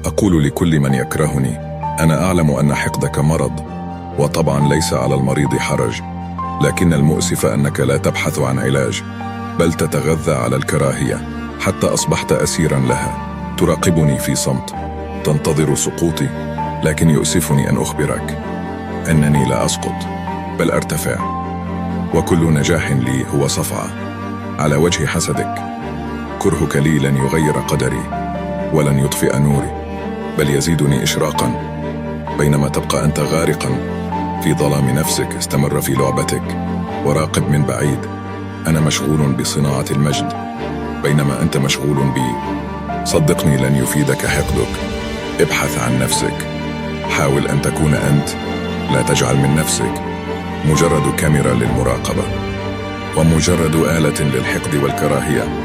أقول لكل من يكرهني: أنا أعلم أن حقدك مرض، وطبعا ليس على المريض حرج، لكن المؤسف أنك لا تبحث عن علاج، بل تتغذى على الكراهية حتى أصبحت أسيرا لها. تراقبني في صمت، تنتظر سقوطي، لكن يؤسفني أن أخبرك أنني لا أسقط بل أرتفع، وكل نجاح لي هو صفعة على وجه حسدك. كرهك لي لن يغير قدري ولن يطفئ نوري، بل يزيدني إشراقا. بينما تبقى أنت غارقا في ظلام نفسك، استمر في لعبتك وراقب من بعيد. أنا مشغول بصناعة المجد بينما أنت مشغول بي. صدقني لن يفيدك حقدك، ابحث عن نفسك، حاول أن تكون أنت، لا تجعل من نفسك مجرد كاميرا للمراقبة ومجرد آلة للحقد والكراهية.